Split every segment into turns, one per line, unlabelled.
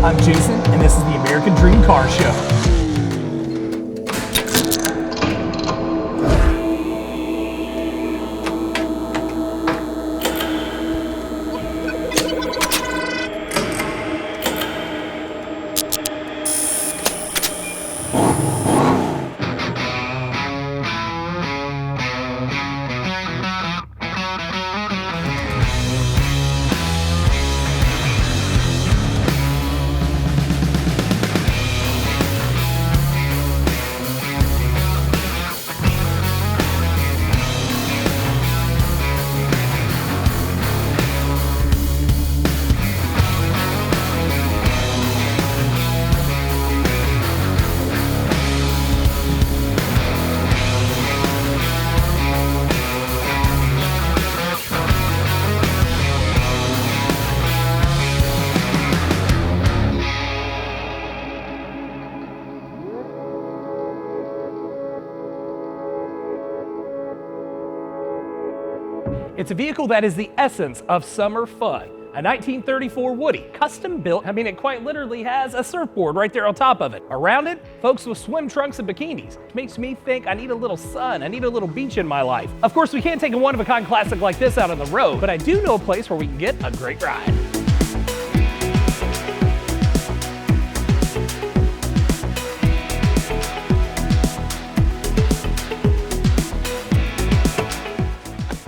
I'm Jason, and this is the American Dream Car Show. It's a vehicle that is the essence of summer fun. A 1934 Woody, custom built. I mean, it quite literally has a surfboard right there on top of it. Around it, folks with swim trunks and bikinis. It makes me think I need a little sun, I need a little beach in my life. Of course, we can't take a one-of-a-kind classic like this out on the road, but I do know a place where we can get a great ride.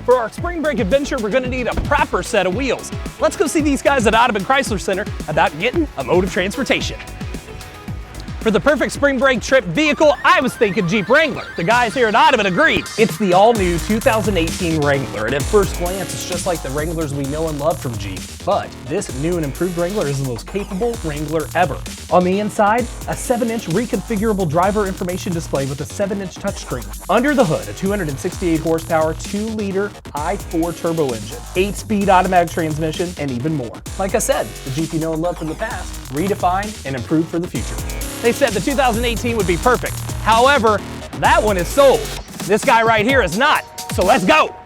For our spring break adventure, we're gonna need a proper set of wheels. Let's go see these guys at Audubon Chrysler Center about getting a mode of transportation. For the perfect spring break trip vehicle, I was thinking Jeep Wrangler. The guys here at Audubon agreed. It's the all-new 2018 Wrangler, and at first glance, it's just like the Wranglers we know and love from Jeep. But this new and improved Wrangler is the most capable Wrangler ever. On the inside, a 7-inch reconfigurable driver information display with a 7-inch touchscreen. Under the hood, a 268 horsepower, 2-liter i4 turbo engine, 8-speed automatic transmission, and even more. Like I said, the Jeep you know and love from the past, redefined and improved for the future. They said the 2018 would be perfect. However, that one is sold. This guy right here is not. So let's go.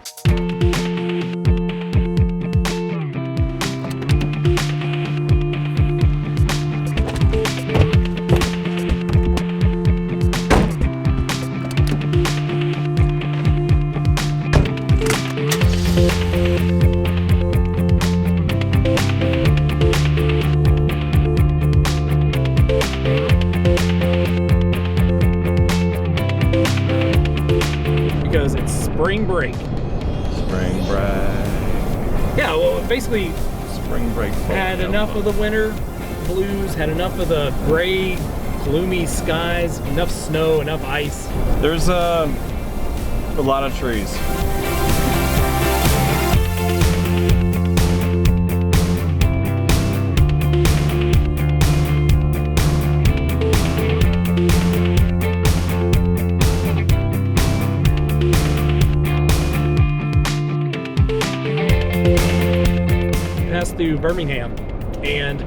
Because it's spring break.
Spring break.
Yeah, well, basically,
Spring break.
had enough of the winter blues, had enough of the gray, gloomy skies, enough snow, enough ice.
There's a lot of trees.
Through Birmingham, and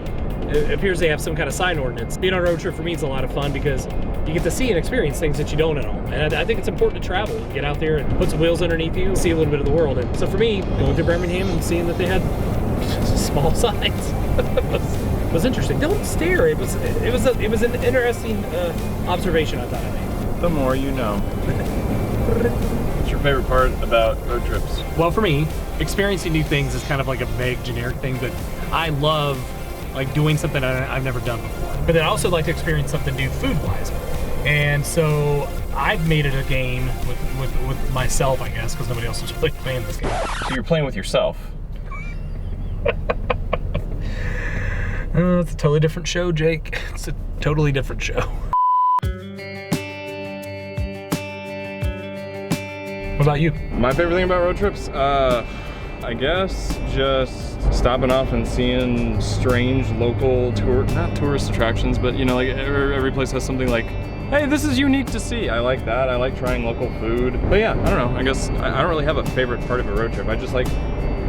it appears they have some kind of sign ordinance. Being on a road trip for me is a lot of fun because you get to see and experience things that you don't at home. And I think it's important to travel and get out there and put some wheels underneath you and see a little bit of the world. And so for me, going through Birmingham and seeing that they had small signs was interesting. Don't stare. It was an interesting observation I thought I made.
The more you know. What's your favorite part about road trips?
Well, for me, experiencing new things is kind of like a vague, generic thing, but I love like doing something I've never done before. But then I also like to experience something new food-wise. And so I've made it a game with myself, I guess, because nobody else is really playing this game.
So you're playing with yourself.
It's a totally different show, Jake. It's a totally different show. What about you?
My favorite thing about road trips, I guess just stopping off and seeing strange local not tourist attractions, but you know, like every place has something like, hey, this is unique to see. I like that. I like trying local food. But yeah, I don't know. I guess I don't really have a favorite part of a road trip. I just like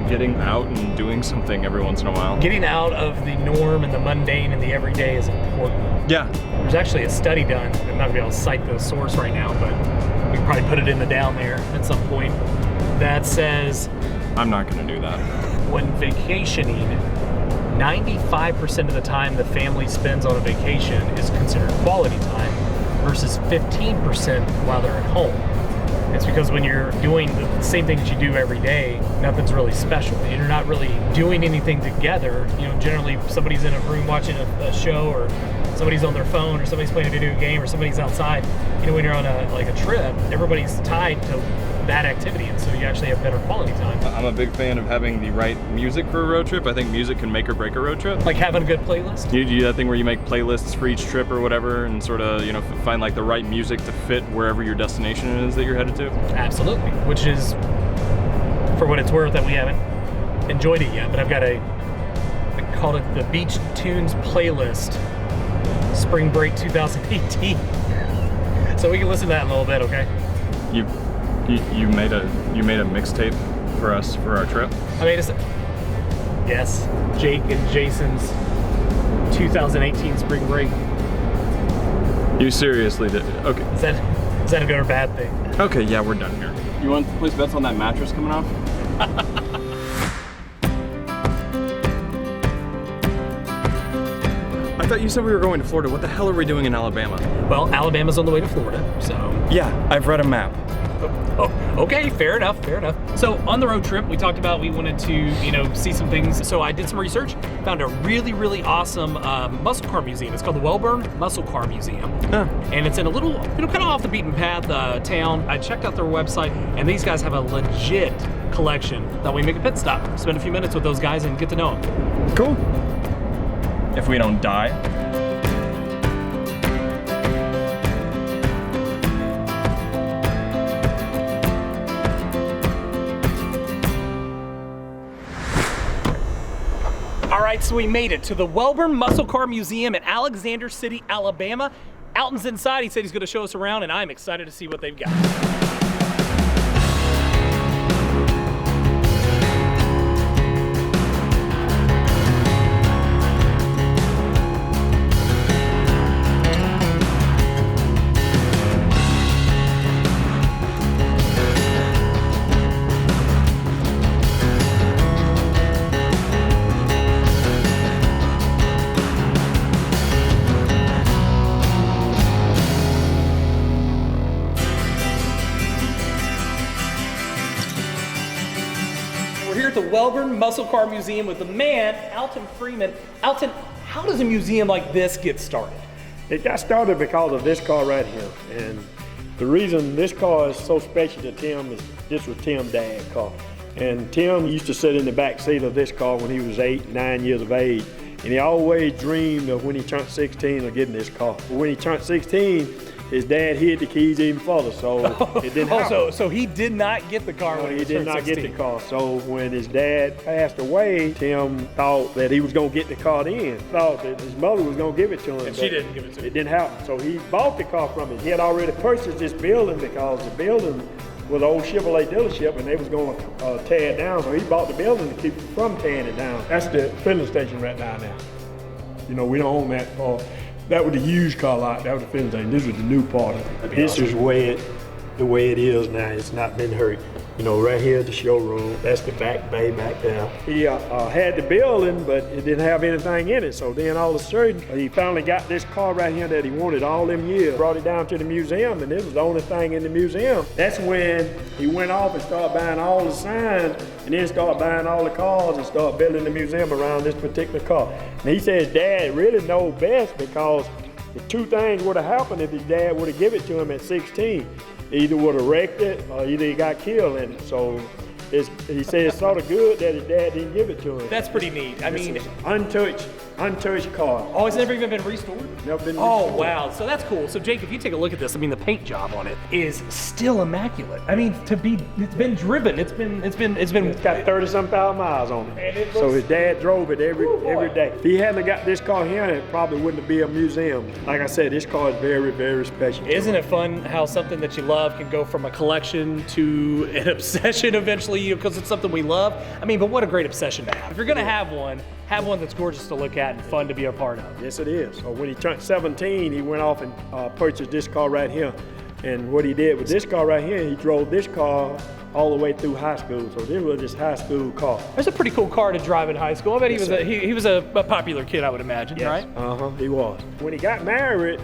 getting out and doing something every once in a while.
Getting out of the norm and the mundane and the everyday is important.
Yeah.
There's actually a study done. I'm not gonna be able to cite the source right now, but we can probably put it in the down there at some point, that says
I'm not gonna do that.
when vacationing, 95% of the time the family spends on a vacation is considered quality time versus 15% while they're at home. It's because when you're doing the same things you do every day, nothing's really special. You're not really doing anything together. You know, generally somebody's in a room watching a show, or somebody's on their phone, or somebody's playing a video game, or somebody's outside. You know, when you're on a trip, everybody's tied to that activity, and so you actually have better quality time.
I'm a big fan of having the right music for a road trip. I think music can make or break a road trip.
Like having a good playlist?
You do that thing where you make playlists for each trip or whatever, and sort of, you know, find like the right music to fit wherever your destination is that you're headed to?
Absolutely, which is, for what it's worth, that we haven't enjoyed it yet, but I've got I called it the Beach Tunes Playlist Spring Break 2018. So we can listen to that in a little bit, okay?
You made a mixtape for us for our trip?
I made yes, Jake and Jason's 2018 Spring Break.
You seriously did? Okay.
Is that a good or bad thing?
Okay, yeah, we're done here. You want to place bets on that mattress coming off? I thought you said we were going to Florida. What the hell are we doing in Alabama?
Well, Alabama's on the way to Florida, so.
Yeah, I've read a map.
Oh, okay, fair enough, fair enough. So on the road trip, we talked about we wanted to, you know, see some things. So I did some research, found a really, really awesome muscle car museum. It's called the Wellborn Musclecar Museum. Huh. And it's in a little, you know, kind of off the beaten path town. I checked out their website, and these guys have a legit collection. That we make a pit stop, spend a few minutes with those guys and get to know them.
Cool. If we don't die.
All right, so we made it to the Wellborn Musclecar Museum in Alexander City, Alabama. Alton's inside. He said he's going to show us around, and I'm excited to see what they've got. The Wellborn Musclecar Museum with the man, Alton Freeman. Alton, how does a museum like this get started?
It got started because of this car right here. And the reason this car is so special to Tim is this was Tim's dad's car. And Tim used to sit in the back seat of this car when he was 8, 9 years of age. And he always dreamed of when he turned 16 of getting this car. But when he turned 16, his dad hid the keys even further, so it didn't happen.
So he did not get the car when he
did not 16. Get the car. So when his dad passed away, Tim thought that he was going to get the car then. Thought that his mother was going to give it to him.
And she didn't give it to him.
It didn't happen. So he bought the car from him. He had already purchased this building because the building was an old Chevrolet dealership and they was going to tear it down. So he bought the building to keep from tearing it down. That's the filling station right now. You know, we don't own that car. That was the used car lot. That was the filling station. This was the new part of it. This is the way it is now. It's not been hurt. You know, right here is the showroom. That's the back bay back there. He had the building, but it didn't have anything in it. So then all of a sudden, he finally got this car right here that he wanted all them years. Brought it down to the museum, and this was the only thing in the museum. That's when he went off and started buying all the signs, and then started buying all the cars and started building the museum around this particular car. And he said his dad really knows best because the two things would have happened if his dad would have given it to him at 16. Either would have wrecked it or either he got killed in it. So he said it's sort of good that his dad didn't give it to him.
That's pretty neat. I mean,
untouched car.
Oh, it's never even been restored?
Never been restored.
Oh, wow. So that's cool. So Jake, if you take a look at this, I mean, the paint job on it is still immaculate. I mean, it's been driven. It's
got 30-some thousand miles on it. So his dad drove it every day. If he hadn't got this car here, it probably wouldn't be a museum. Like I said, this car is very, very special.
Isn't it fun how something that you love can go from a collection to an obsession eventually, because it's something we love? I mean, but what a great obsession to have. If you're gonna have one that's gorgeous to look at and fun to be a part of.
Yes, it is. So when he turned 17, he went off and purchased this car right here. And what he did with this car right here, he drove this car all the way through high school. So this was his high school car.
That's a pretty cool car to drive in high school. I bet he was a popular kid, I would imagine,
Yes.
right?
He was. When he got married,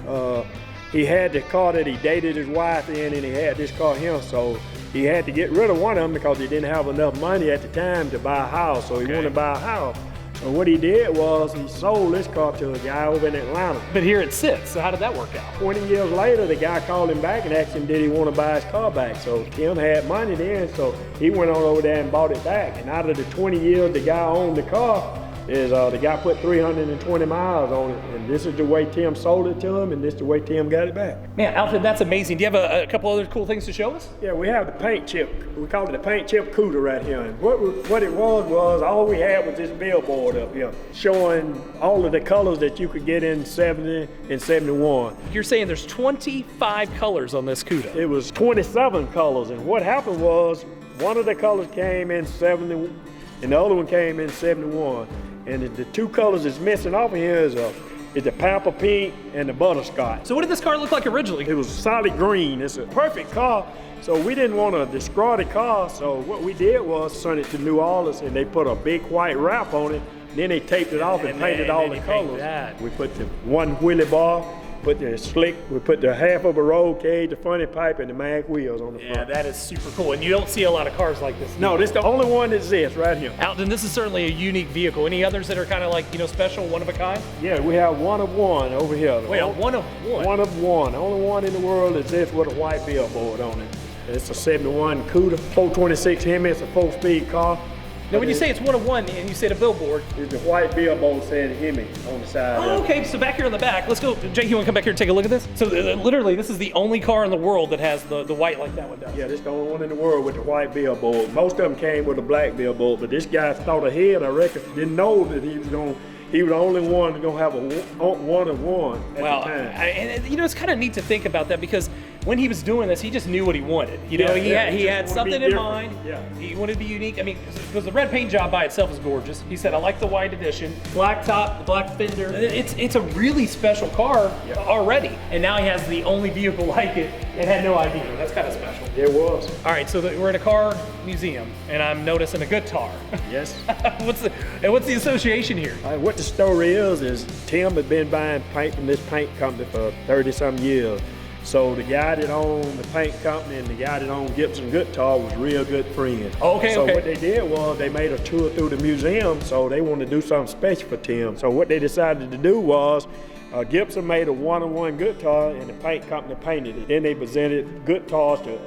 he had the car that he dated his wife in, and he had this car here. So he had to get rid of one of them because he didn't have enough money at the time to buy a house. So he wanted to buy a house. So what he did was he sold this car to a guy over in Atlanta.
But here it sits, so how did that work out?
20 years later, the guy called him back and asked him, did he want to buy his car back? So Tim had money then, so he went on over there and bought it back. And out of the 20 years the guy owned the car, the guy put 320 miles on it. And this is the way Tim sold it to him, and this is the way Tim got it back.
Man, Alfred, that's amazing. Do you have a couple other cool things to show us?
Yeah, we have the paint chip. We call it the paint chip cooler right here. And what it was all we had was this billboard up here showing all of the colors that you could get in 70 and 71.
You're saying there's 25 colors on this CUDA.
It was 27 colors, and what happened was one of the colors came in 70 and the other one came in 71. And the two colors that's missing off of here is the pamper pink and the butterscotch.
So what did this car look like originally?
It was solid green. It's a perfect car. So we didn't want to destroy the car. So what we did was send it to New Orleans, and they put a big white wrap on it. Then they taped it off and painted all the colors. We put the one wheelie bar, put the slick, we put the half of a roll cage, the funny pipe, and the mag wheels on the front.
Yeah, that is super cool. And you don't see a lot of cars like this.
No, this is the only one that exists right here.
Alton, this is certainly a unique vehicle. Any others that are kind of like, special, one of a kind?
Yeah, we have one of one over here.
Wait, one of one?
One of one. The only one in the world that exists with a white billboard on it. It's a 71 CUDA, 426 Hemi. It's a 4-speed car.
Now, when you say it's one of one and you say the billboard,
it's the white billboard saying Hemi on the side.
Oh, okay, so back here in the back, let's go. Jake, you want to come back here and take a look at this? So literally, this is the only car in the world that has the white like that one does.
Yeah, this is the only one in the world with the white billboard. Most of them came with a black billboard, but this guy thought ahead, I reckon, didn't know that he was the only one that's gonna have a one of one at the time.
And it's kind of neat to think about that because when he was doing this, he just knew what he wanted. He had something in mind.
Yeah.
He wanted to be unique. I mean, because the red paint job by itself is gorgeous. He said, I like the white edition, black top, the black fender. It's a really special car already. And now he has the only vehicle like it and had no idea. That's kind of special.
It was.
All right, so we're at a car museum, and I'm noticing a guitar.
Yes.
What's the association here?
What the story is Tim had been buying paint from this paint company for 30-some years. So the guy that owned the paint company and the guy that owned Gibson Guitar was real good friends. So what they did was they made a tour through the museum, so they wanted to do something special for Tim. So what they decided to do was Gibson made a one-on-one guitar and the paint company painted it. Then they presented guitars to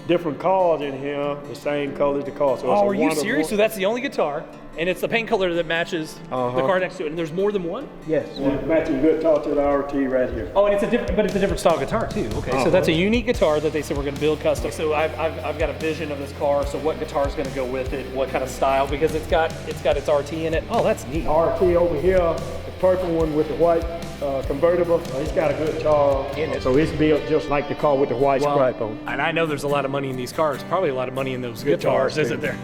different cars in here, the same color as the car. So
are you serious? So that's the only guitar, and it's the paint color that matches the car next to it. And there's more than one?
Yes. Matching guitar to the RT right here.
Oh, and it's a different style guitar too. Okay, so that's a unique guitar that they said we're going to build custom. So I've got a vision of this car. So what guitar is going to go with it? What kind of style? Because it's got its RT in it. Oh, that's neat.
RT over here, the purple one with the white convertible. It's got a good guitar in it. So it's built just like the car with the white stripe on it.
And I know there's a lot of money in these cars. Probably a lot of money in those guitars, isn't there?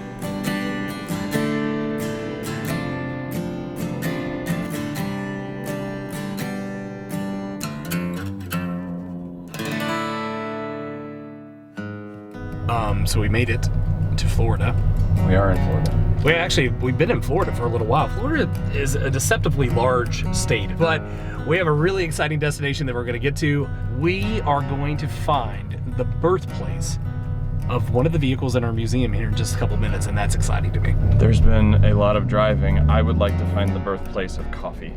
So we made it to Florida.
We are in Florida.
We've been in Florida for a little while. Florida is a deceptively large state, but we have a really exciting destination that we're going to get to. We are going to find the birthplace of one of the vehicles in our museum here in just a couple minutes, and that's exciting to me.
There's been a lot of driving. I would like to find the birthplace of coffee.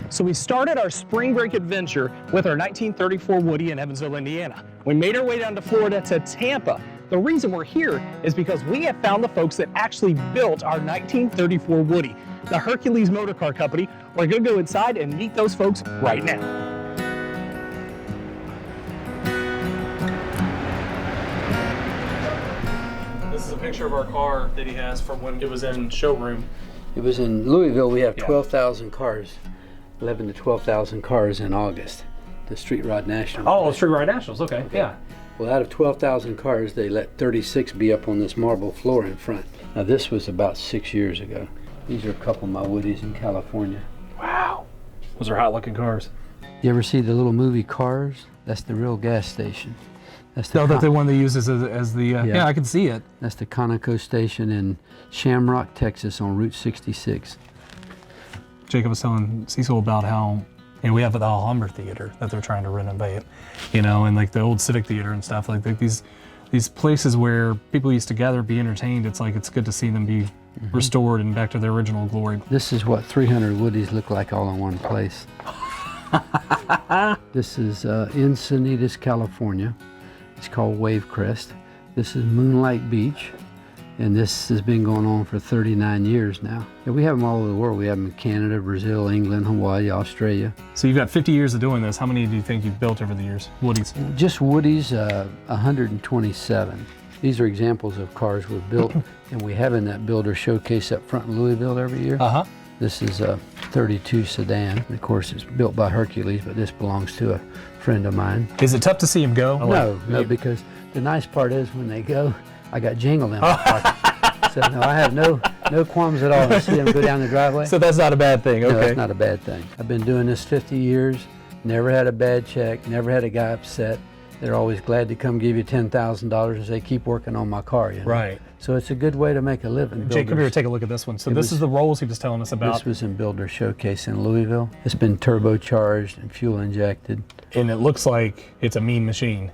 So we started our spring break adventure with our 1934 Woody in Evansville, Indiana. We made our way down to Florida to Tampa. The reason we're here is because we have found the folks that actually built our 1934 Woody, the Hercules Motor Car Company. We're gonna go inside and meet those folks right now. This is a picture of our car that he has from when it was in showroom.
It was in Louisville. We have 12,000 cars, 11 to 12,000 cars in August. The Street Rod National.
Oh, Street Rod Nationals, okay, yeah.
Well, out of 12,000 cars, they let 36 be up on this marble floor in front. Now, this was about 6 years ago. These are a couple of my Woodies in California.
Wow. Those are hot looking cars.
You ever see the little movie Cars? That's the real gas station. That's
So that's the one they use as the, yeah, I can see it.
That's the Conoco station in Shamrock, Texas on Route 66.
Jacob was telling Cecil about how, you know, we have the Alhambra Theater that they're trying to renovate, you know, and like the old Civic Theater and stuff, like these places where people used to gather, be entertained. It's like, it's good to see them be restored and back to their original glory.
This is what 300 Woodies look like all in one place. This is Encinitas, California. It's called Wave Crest. This is Moonlight Beach, and this has been going on for 39 years now. Yeah, we have them all over the world. We have them in Canada, Brazil, England, Hawaii, Australia.
So you've got 50 years of doing this. How many do you think you've built over the years? Woodies?
Just Woodies, 127. These are examples of cars we've built, and we have in that builder showcase up front in Louisville every year. This is a 32 sedan. Of course, it's built by Hercules, but this belongs to a friend of mine.
Is it tough to see him go?
No, because the nice part is when they go, I got jingle in my pocket. So no, I have no qualms at all to see them go down the driveway.
So that's not a bad thing, okay.
No, that's not a bad thing. I've been doing this 50 years, never had a bad check, never had a guy upset. They're always glad to come give you $10,000 and say, keep working on my car. You know?
Right.
So it's a good way to make a living.
Jake, come here, take a look at this one. So this is the rolls he was telling us about.
This was in Builder Showcase in Louisville. It's been turbocharged and fuel injected.
And it looks like it's a mean machine.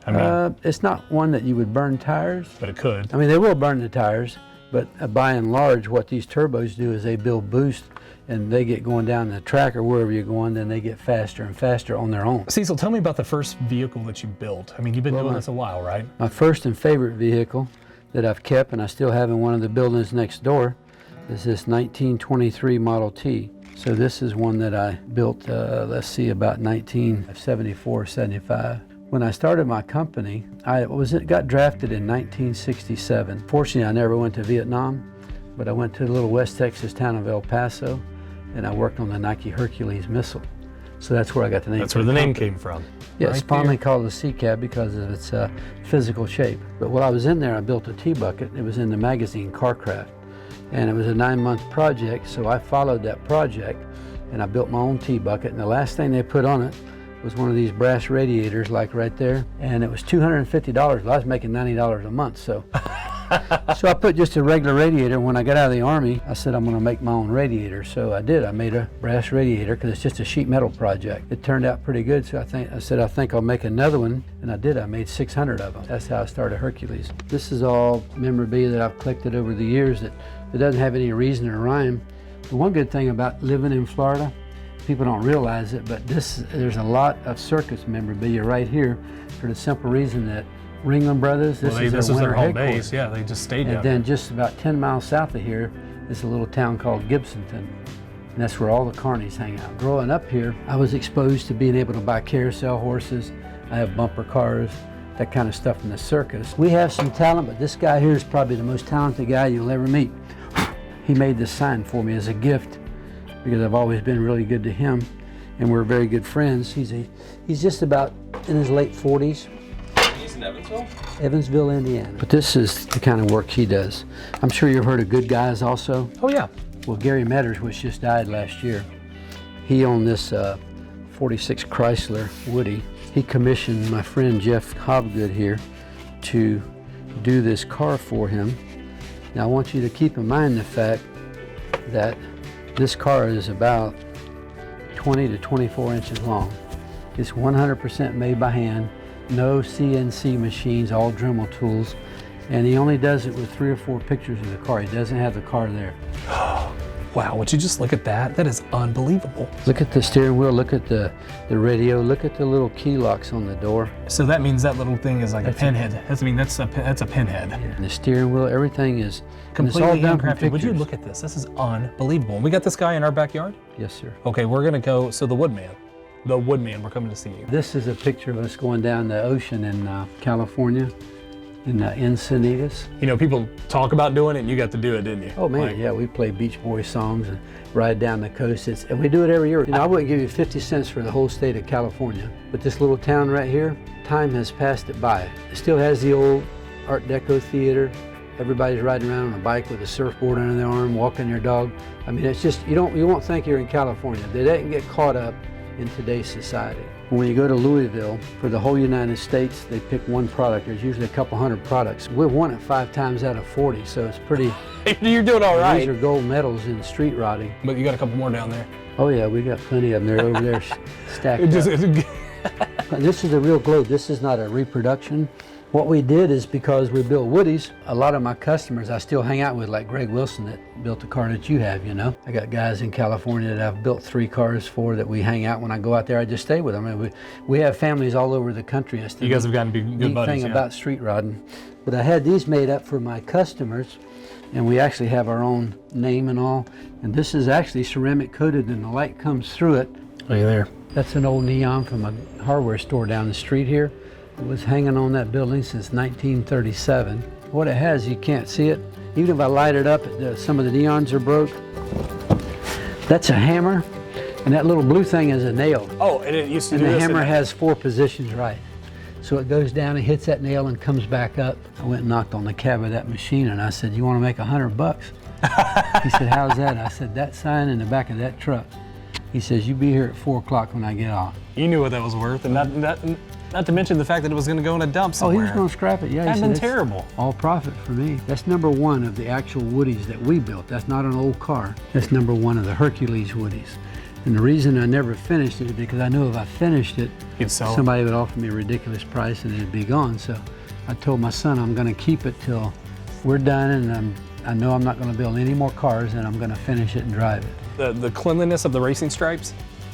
I mean,
it's not one that you would burn tires.
But it could.
I mean, they will burn the tires, but by and large, what these turbos do is they build boost, and they get going down the track or wherever you're going, then they get faster and faster on their own.
Cecil, tell me about the first vehicle that you built. I mean, you've been doing this a while, right?
My first and favorite vehicle that I've kept, and I still have in one of the buildings next door, is this 1923 Model T. So this is one that I built, let's see, about 1974, 75. When I started my company, I got drafted in 1967. Fortunately, I never went to Vietnam, but I went to the little West Texas town of El Paso, and I worked on the Nike Hercules missile. So that's where I got the name.
That's where the name came from.
Yeah, it's fondly called the Sea Cab because of its physical shape. But while I was in there, I built a T-bucket. It was in the magazine Carcraft, and it was a 9-month project, so I followed that project, and I built my own T-bucket, and the last thing they put on it was one of these brass radiators, like right there, and it was $250. Well, I was making $90 a month, so. So I put just a regular radiator. When I got out of the Army, I said I'm going to make my own radiator. So I did. I made a brass radiator because it's just a sheet metal project. It turned out pretty good, so I think I'll make another one, and I did. I made 600 of them. That's how I started Hercules. This is all memorabilia that I've collected over the years that it doesn't have any reason or rhyme. The one good thing about living in Florida, people don't realize it, but there's a lot of circus memorabilia right here for the simple reason that Ringling Brothers, this is their home base.
Yeah, they just stayed
down
there.
And then just about 10 miles south of here is a little town called Gibsonton. And that's where all the carnies hang out. Growing up here, I was exposed to being able to buy carousel horses. I have bumper cars, that kind of stuff in the circus. We have some talent, but this guy here is probably the most talented guy you'll ever meet. He made this sign for me as a gift because I've always been really good to him, and we're very good friends. He's just about in his late 40s.
He's in Evansville?
Evansville, Indiana. But this is the kind of work he does. I'm sure you've heard of Good Guys also.
Oh yeah.
Well, Gary Metters, which just died last year, he owned this 46 Chrysler Woody. He commissioned my friend Jeff Hobgood here to do this car for him. Now I want you to keep in mind the fact that this car is about 20 to 24 inches long. It's 100% made by hand, no CNC machines, all Dremel tools, and he only does it with 3 or 4 pictures of the car. He doesn't have the car there.
Wow, would you just look at that? That is unbelievable.
Look at the steering wheel, look at the radio, look at the little key locks on the door.
So that means that little thing is like a pinhead. That's a pinhead.
Yeah. And the steering wheel, everything is
completely
handcrafted.
Would you look at this? This is unbelievable. We got this guy in our backyard?
Yes, sir.
Okay, we're gonna go, so the Woodman, we're coming to see you.
This is a picture of us going down the ocean in California, in Encinitas.
You know, people talk about doing it, and you got to do it, didn't you?
Oh man, yeah, we play Beach Boys songs and ride down the coast. And we do it every year. You know, I wouldn't give you 50 cents for the whole state of California, but this little town right here, time has passed it by. It still has the old Art Deco theater. Everybody's riding around on a bike with a surfboard under their arm, walking their dog. I mean, it's just, you won't think you're in California. They didn't get caught up in today's society. When you go to Louisville, for the whole United States, they pick one product. There's usually a couple hundred products. We've won it 5 times out of 40, so it's pretty...
You're doing all right.
These are gold medals in street rodding.
But you got a couple more down there.
Oh yeah, we got plenty of them. They're over there stacked up. This is a real globe. This is not a reproduction. What we did is, because we built Woodies, a lot of my customers I still hang out with, like Greg Wilson that built the car that you have, you know. I got guys in California that I've built 3 cars for that we hang out. When I go out there, I just stay with them. I mean, we have families all over the country.
You guys have gotten to be good buddies.
Neat thing about street rodding. But I had these made up for my customers, and we actually have our own name and all. And this is actually ceramic coated, and the light comes through it.
Look at there.
That's an old neon from a hardware store down the street here. It was hanging on that building since 1937. What it has, you can't see it. Even if I light it up, some of the neons are broke. That's a hammer, and that little blue thing is a nail.
Oh, and it used to
and
do
the
this.
hammer has 4 positions right. So it goes down and hits that nail and comes back up. I went and knocked on the cab of that machine, and I said, "You want to make $100?" He said, "How's that?" I said, "That sign in the back of that truck." He says, "You be here at 4 o'clock when I get off."
You knew what that was worth, and not to mention the fact that it was going to go in a dump somewhere.
Oh, he was going to scrap it. Yeah,
That'd
he
been
said,
terrible.
All profit for me. That's number 1 of the actual Woodies that we built. That's not an old car. That's number 1 of the Hercules Woodies. And the reason I never finished it is because I knew if I finished it, somebody would offer me a ridiculous price and it'd be gone. So I told my son I'm going to keep it till we're done, and I know I'm not going to build any more cars, and I'm going to finish it and drive it.
The cleanliness of the racing stripes,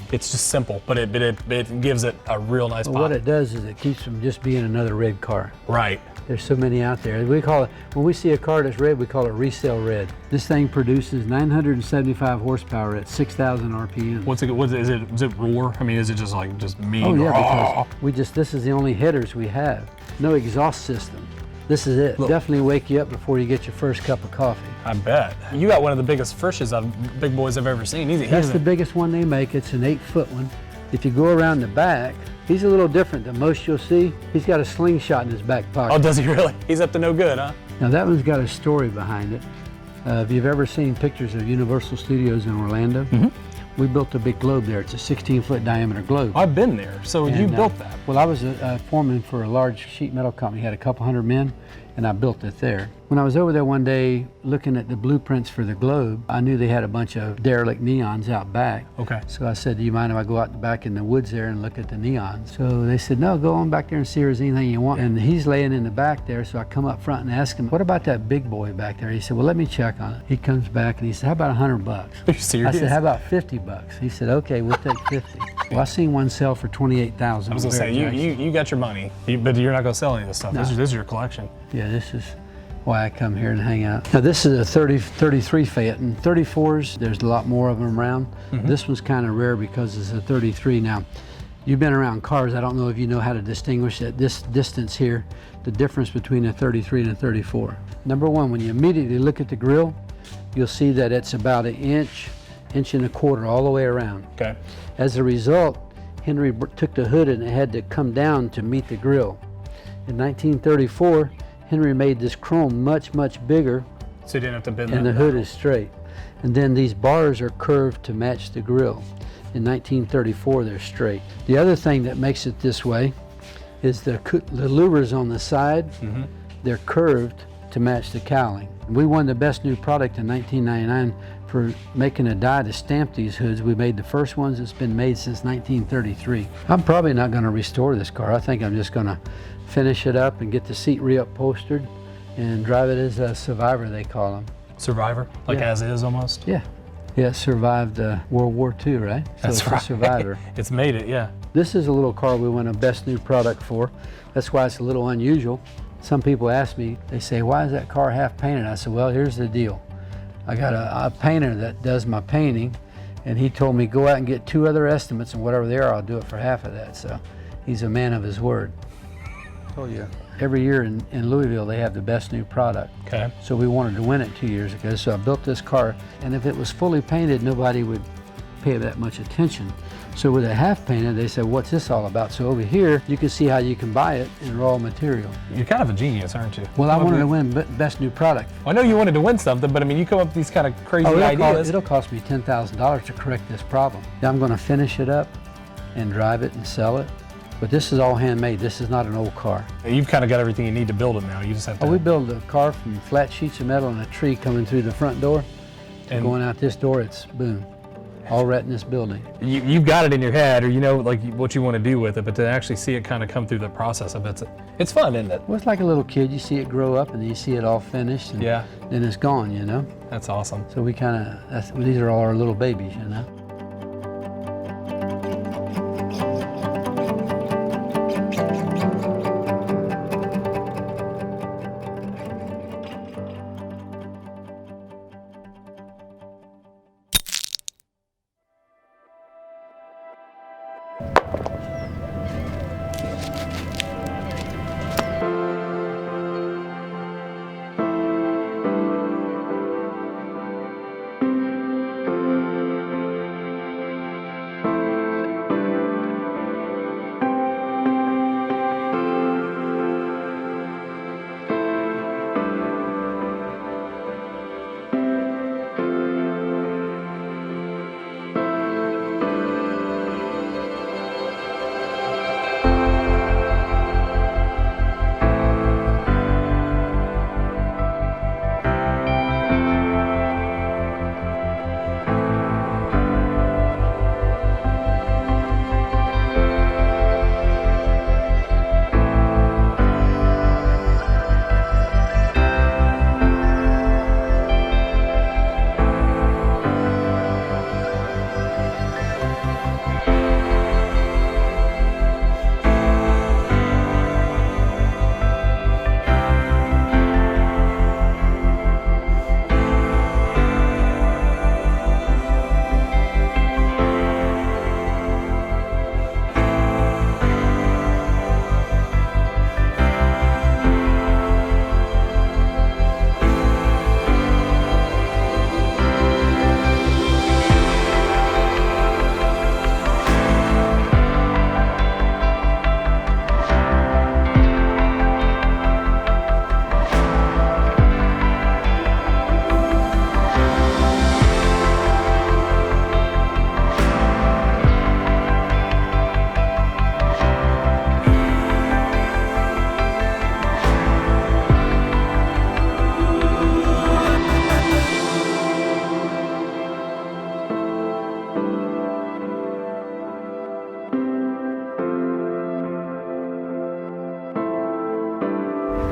it's just simple, but it gives it a real nice pop.
What it does is it keeps from just being another red car.
Right.
There's so many out there. We call it, when we see a car that's red, we call it resale red. This thing produces 975 horsepower at 6,000 RPM.
Is it roar? I mean, is it just mean?
Oh yeah, because this is the only headers we have. No exhaust system. This is it.
Look.
Definitely wake you up before you get your first cup of coffee.
I bet. You got one of the biggest frishes of big boys I've ever seen.
That's the biggest one they make. It's an 8-foot one. If you go around the back, he's a little different than most you'll see. He's got a slingshot in his back pocket.
Oh, does he really? He's up to no good, huh?
Now that one's got a story behind it. If you've ever seen pictures of Universal Studios in Orlando, we built a big globe there. It's a 16-foot diameter globe.
I've been there, so you built that.
Well, I was a foreman for a large sheet metal company. Had a couple hundred men, and I built it there. When I was over there one day looking at the blueprints for the globe, I knew they had a bunch of derelict neons out back.
Okay.
So I said, "Do you mind if I go out the back in the woods there and look at the neons?" So they said, "No, go on back there and see if there's anything you want." And he's laying in the back there, so I come up front and ask him, "What about that big boy back there?" He said, "Well, let me check on it." He comes back and he said, "How about $100?"
Are you serious?
I said, "How about $50?" He said, "Okay, we'll take 50." Well, I seen one sell for $28,000.
I was gonna say, you got your money, but you're not gonna sell any of this stuff.
No.
This is your collection.
Yeah, this is why I come here and hang out. Now this is a 33 Phaeton. 34s, there's a lot more of them around. This one's kind of rare because it's a 33. Now, you've been around cars. I don't know if you know how to distinguish at this distance here, the difference between a 33 and a 34. Number 1, when you immediately look at the grille, you'll see that it's about an inch and a quarter all the way around.
Okay.
As a result, Henry took the hood and it had to come down to meet the grille. In 1934, Henry made this chrome much, much bigger,
So you didn't have to bend
and
that
the hood
down.
is straight. And then these bars are curved to match the grille. In 1934, they're straight. The other thing that makes it this way is the louvers on the side, they're curved to match the cowling. We won the best new product in 1999 for making a die to stamp these hoods. We made the first ones that's been made since 1933. I'm probably not going to restore this car. I think I'm just going to finish it up and get the seat re-upholstered and drive it as a survivor, they call them.
Survivor, like
Yeah.
as is almost.
Yeah. Yeah, it survived World War II, right? So
That's
it's
right.
a survivor.
It's made it, yeah.
This is a little car we won a best new product for. That's why it's a little unusual. Some people ask me, they say, "Why is that car half painted?" I said, "Well, here's the deal. I got a painter that does my painting, and he told me go out and get 2 other estimates, and whatever they are, I'll do it for half of that." So he's a man of his word. I told you, every year in Louisville, they have the best new product.
Okay.
So we wanted to win it 2 years ago. So I built this car, and if it was fully painted, nobody would pay that much attention. So with a half painted, they said, "What's this all about?" So over here, you can see how you can buy it in raw material.
You're kind of a genius, aren't you?
Well, I wanted to win best new product.
I know you wanted to win something, but I mean, you come up with these kind of crazy ideas.
It'll cost me $10,000 to correct this problem. Now I'm going to finish it up, and drive it and sell it. But this is all handmade. This is not an old car.
You've kind of got everything you need to build it now. You just have to.
Oh, we build a car from flat sheets of metal and a tree coming through the front door. And going out this door, it's boom. All right in this building.
You've got it in your head, or you know like what you want to do with it, but to actually see it kind of come through the process of it's fun, isn't it?
Well, it's like a little kid. You see it grow up, and then you see it all finished, and then it's gone, you know?
That's awesome.
So we kind of, these are all our little babies, you know?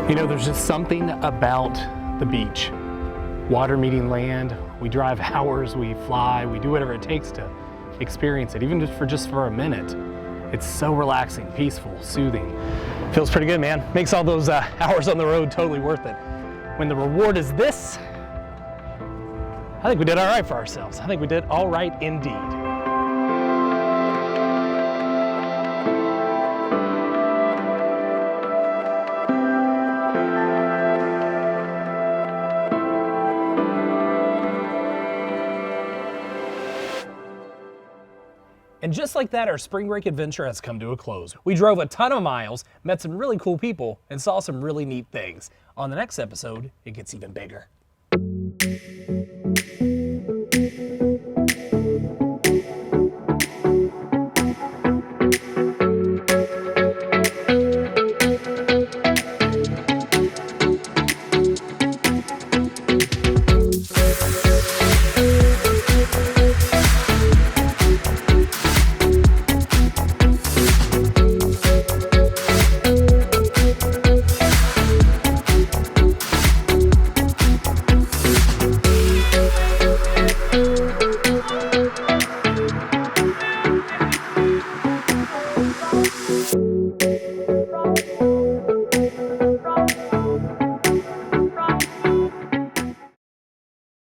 You know, there's just something about the beach. Water meeting land, we drive hours, we fly, we do whatever it takes to experience it, even just for a minute. It's so relaxing, peaceful, soothing.
Feels pretty good, man. Makes all those hours on the road totally worth it. When the reward is this, I think we did all right for ourselves. I think we did all right indeed. And just like that, our spring break adventure has come to a close. We drove a ton of miles, met some really cool people, and saw some really neat things. On the next episode, it gets even bigger.
Thank you.